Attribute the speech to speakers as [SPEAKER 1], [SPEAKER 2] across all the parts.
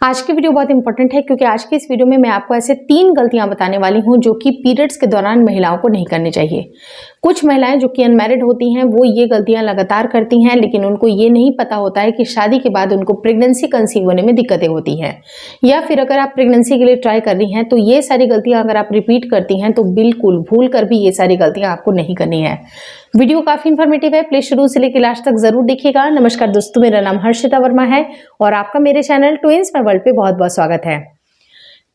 [SPEAKER 1] आज की वीडियो बहुत इंपॉर्टेंट है क्योंकि आज की इस वीडियो में मैं आपको ऐसे 3 गलतियां बताने वाली हूं जो कि पीरियड्स के दौरान महिलाओं को नहीं करनी चाहिए। कुछ महिलाएं जो कि अनमैरिड होती हैं वो ये गलतियां लगातार करती हैं, लेकिन उनको ये नहीं पता होता है कि शादी के बाद उनको प्रेगनेंसी कंसीव होने में दिक्कतें होती हैं। या फिर अगर आप प्रेगनेंसी के लिए ट्राई कर रही हैं तो ये सारी गलतियां अगर आप रिपीट करती हैं तो बिल्कुल भूल कर भी ये सारी गलतियां आपको नहीं करनी है। वीडियो काफी इन्फॉर्मेटिव है, प्लीज शुरू से लेकर लास्ट तक जरूर देखिएगा। नमस्कार दोस्तों, मेरा नाम हर्षिता वर्मा है और आपका मेरे चैनल ट्विंस माय वर्ल्ड पे बहुत बहुत स्वागत है।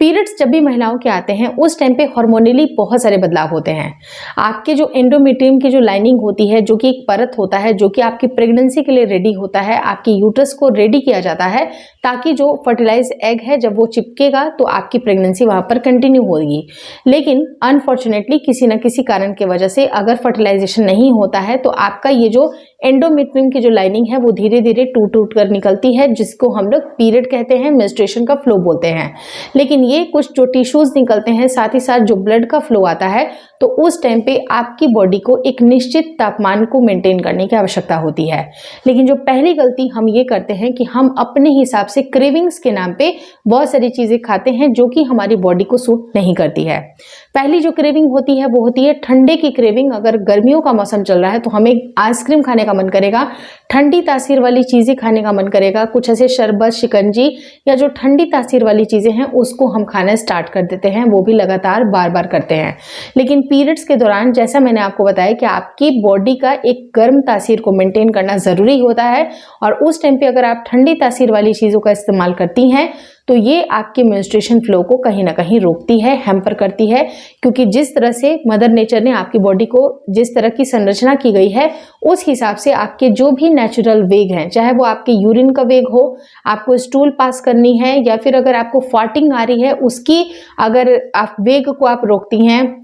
[SPEAKER 1] पीरियड्स जब भी महिलाओं के आते हैं उस टाइम पे हार्मोनली बहुत सारे बदलाव होते हैं। आपके जो एंडोमेट्रियम की जो लाइनिंग होती है, जो कि एक परत होता है जो कि आपकी प्रेगनेंसी के लिए रेडी होता है, आपकी यूट्रस को रेडी किया जाता है ताकि जो फर्टिलाइज एग है जब वो चिपकेगा तो आपकी प्रेगनेंसी वहां पर कंटिन्यू होगी। लेकिन अनफॉर्चुनेटली किसी न किसी कारण की वजह से अगर फर्टिलाइजेशन नहीं होता है तो आपका ये जो एंडोमेट्रियम की जो लाइनिंग है वो धीरे धीरे टूट टूट कर निकलती है, जिसको हम लोग पीरियड कहते हैं, मेंस्ट्रुएशन का फ्लो बोलते हैं। लेकिन ये कुछ जो टिश्यूज निकलते हैं, साथ ही साथ जो ब्लड का फ्लो आता है, तो उस टाइम पे आपकी बॉडी को एक निश्चित तापमान को मेंटेन करने की आवश्यकता होती है। लेकिन जो पहली गलती हम ये करते हैं कि हम अपने हिसाब से क्रेविंग्स के नाम पे बहुत सारी चीजें खाते हैं जो कि हमारी बॉडी को सूट नहीं करती है। पहली जो क्रेविंग होती है वो होती है ठंडे की क्रेविंग। अगर गर्मियों का मौसम चल रहा है तो हमें आइसक्रीम खाने का मन करेगा, ठंडी तासीर वाली चीजें खाने का मन करेगा, कुछ ऐसे शरबत, शिकंजी या जो ठंडी तासीर वाली चीजें हैं उसको हम खाना स्टार्ट कर देते हैं, वो भी लगातार बार बार करते हैं। लेकिन पीरियड्स के दौरान जैसा मैंने आपको बताया कि आपकी बॉडी का एक गर्म तासीर को मेंटेन करना जरूरी होता है और उस टाइम पे अगर आप ठंडी तासीर वाली चीजों का इस्तेमाल करती हैं तो ये आपके मेंस्ट्रुएशन फ्लो को कहीं ना कहीं रोकती है, हैम्पर करती है। क्योंकि जिस तरह से मदर नेचर ने आपकी बॉडी को जिस तरह की संरचना की गई है उस हिसाब से आपके जो भी नेचुरल वेग हैं, चाहे वो आपके यूरिन का वेग हो, आपको स्टूल पास करनी है या फिर अगर आपको फार्टिंग आ रही है उसकी अगर आप वेग को आप रोकती हैं,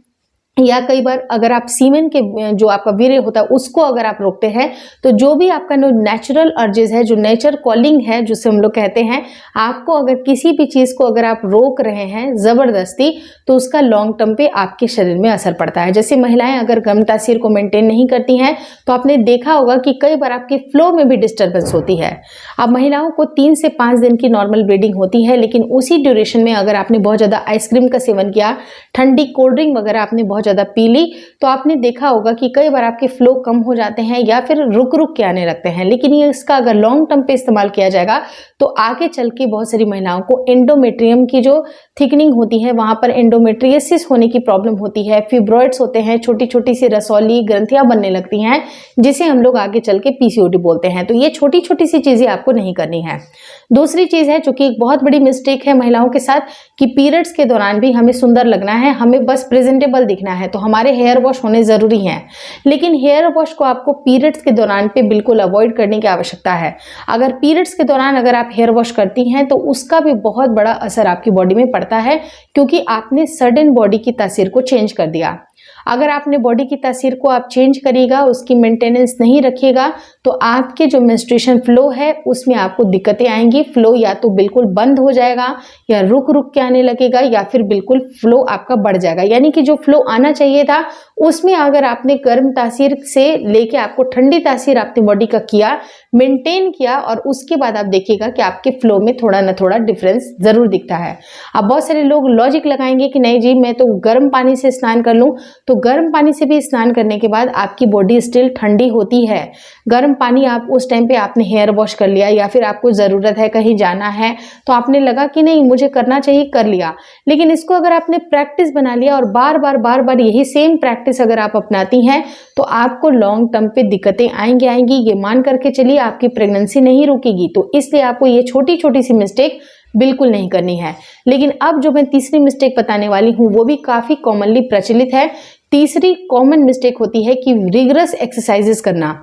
[SPEAKER 1] या कई बार अगर आप सीमेन के जो आपका वीर्य होता है उसको अगर आप रोकते हैं, तो जो भी आपका नेचुरल अर्जेस है, जो नेचर कॉलिंग है जिसे हम लोग कहते हैं, आपको अगर किसी भी चीज को अगर आप रोक रहे हैं जबरदस्ती तो उसका लॉन्ग टर्म पे आपके शरीर में असर पड़ता है। जैसे महिलाएं अगर गर्म तासीर को मेंटेन नहीं करती हैं तो आपने देखा होगा कि कई बार आपकी फ्लो में भी डिस्टर्बेंस होती है। अब महिलाओं को 3 से 5 दिन की नॉर्मल ब्लीडिंग होती है, लेकिन उसी ड्यूरेशन में अगर आपने बहुत ज्यादा आइसक्रीम का सेवन किया, ठंडी कोल्ड ड्रिंक वगैरह आपने बहुत ज्यादा पी ली, तो आपने देखा होगा कि कई बार आपके फ्लो कम हो जाते हैं या फिर रुक रुक के आने लगते हैं। लेकिन ये इसका अगर लॉन्ग टर्म पे इस्तेमाल किया जाएगा तो आगे चल के बहुत सारी महिलाओं को एंडोमेट्रियम की जो थिकनिंग होती है वहां पर एंडोमेट्रियसिस होने की प्रॉब्लम होती है, फिब्रॉइड्स होते हैं, छोटी छोटी सी रसौली ग्रंथियां बनने लगती हैं जिसे हम लोग आगे चल के पीसीओडी बोलते हैं। तो ये छोटी छोटी सी चीजें आपको नहीं करनी है। दूसरी चीज है जो कि एक बहुत बड़ी मिस्टेक है महिलाओं के साथ कि पीरियड्स के दौरान भी हमें सुंदर लगना है, हमें बस प्रेजेंटेबल दिखना है, तो हमारे हेयर वॉश होने जरूरी हैं। लेकिन हेयर वॉश को आपको पीरियड्स के दौरान पे बिल्कुल अवॉइड करने की आवश्यकता है। अगर पीरियड्स के दौरान अगर आप हेयर वॉश करती हैं तो उसका भी बहुत बड़ा असर आपकी बॉडी में पड़ता है, क्योंकि आपने सडन बॉडी की तासीर को चेंज कर दिया। अगर आपने बॉडी की तासीर को आप चेंज करिएगा, उसकी मेंटेनेंस नहीं रखिएगा, तो आपके जो मेंस्ट्रुएशन फ्लो है उसमें आपको दिक्कतें आएंगी। फ्लो या तो बिल्कुल बंद हो जाएगा या रुक रुक के आने लगेगा या फिर बिल्कुल फ्लो आपका बढ़ जाएगा। यानी कि जो फ्लो आना चाहिए था उसमें अगर आपने गर्म तासीर से लेके आपको ठंडी तासीर आपने बॉडी का किया, मेंटेन किया, और उसके बाद आप देखिएगा कि आपके फ्लो में थोड़ा ना थोड़ा डिफरेंस जरूर दिखता है। अब बहुत सारे लोग लॉजिक लगाएंगे कि नहीं जी मैं तो गर्म पानी से स्नान कर लूं, तो गर्म पानी से भी स्नान करने के बाद आपकी बॉडी स्टिल ठंडी होती है। गर्म पानी आप उस टाइम पे आपने हेयर वॉश कर लिया या फिर आपको जरूरत है कहीं जाना है तो आपने लगा कि नहीं मुझे करना चाहिए, कर लिया। लेकिन इसको अगर आपने प्रैक्टिस बना लिया और बार बार यही सेम प्रैक्टिस अगर आप अपनाती हैं तो आपको लॉन्ग टर्म पे दिक्कतें आएंगी। ये मान करके चलिए आपकी प्रेगनेंसी नहीं रुकेगी। तो इसलिए आपको ये छोटी छोटी सी मिस्टेक बिल्कुल नहीं करनी है। लेकिन अब जो मैं तीसरी मिस्टेक बताने वाली हूं वो भी काफी कॉमनली प्रचलित है। तीसरी कॉमन मिस्टेक होती है कि रिगरस एक्सरसाइजेस करना।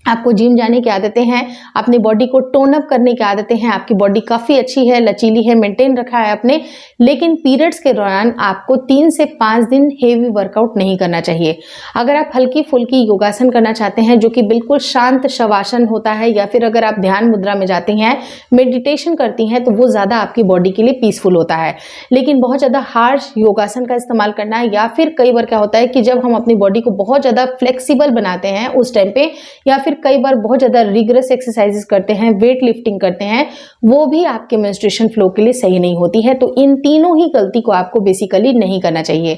[SPEAKER 1] आपको जिम जाने की आदतें हैं, अपनी बॉडी को टोन अप करने की आदतें हैं, आपकी बॉडी काफ़ी अच्छी है, लचीली है, मेंटेन रखा है आपने, लेकिन पीरियड्स के दौरान आपको 3 से 5 दिन हेवी वर्कआउट नहीं करना चाहिए। अगर आप हल्की फुल्की योगासन करना चाहते हैं जो कि बिल्कुल शांत शवासन होता है, या फिर अगर आप ध्यान मुद्रा में जाती हैं, मेडिटेशन करती हैं, तो वो ज़्यादा आपकी बॉडी के लिए पीसफुल होता है। लेकिन बहुत ज़्यादा हार्श योगासन का इस्तेमाल करना है, या फिर कई बार क्या होता है कि जब हम अपनी बॉडी को बहुत ज़्यादा फ्लेक्सिबल बनाते हैं उस टाइम पे, या फिर फिर कई बार बहुत ज़्यादा रिगरस एक्सरसाइजेस करते हैं, वेट लिफ्टिंग करते हैं, वो भी आपके मेंस्ट्रुएशन फ्लो के लिए सही नहीं होती है। तो इन तीनों ही गलती को आपको बेसिकली नहीं करना चाहिए।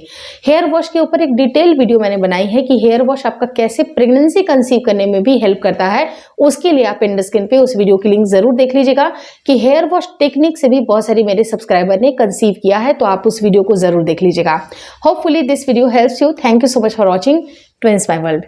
[SPEAKER 1] हेयर वॉश के ऊपर एक डिटेल वीडियो मैंने बनाई है कि हेयर वॉश आपका कैसे प्रेगनेंसी कंसीव करने में भी हेल्प करता है। उसके लिए आप एंड स्क्रीन पे उस वीडियो की लिंक जरूर देख लीजिएगा कि हेयर वॉश टेक्निक से भी बहुत सारी मेरे सब्सक्राइबर ने कंसीव किया है, तो आप उस वीडियो को जरूर देख लीजिएगा। Hopefully this video helps you. Thank you so much for watching twins my world.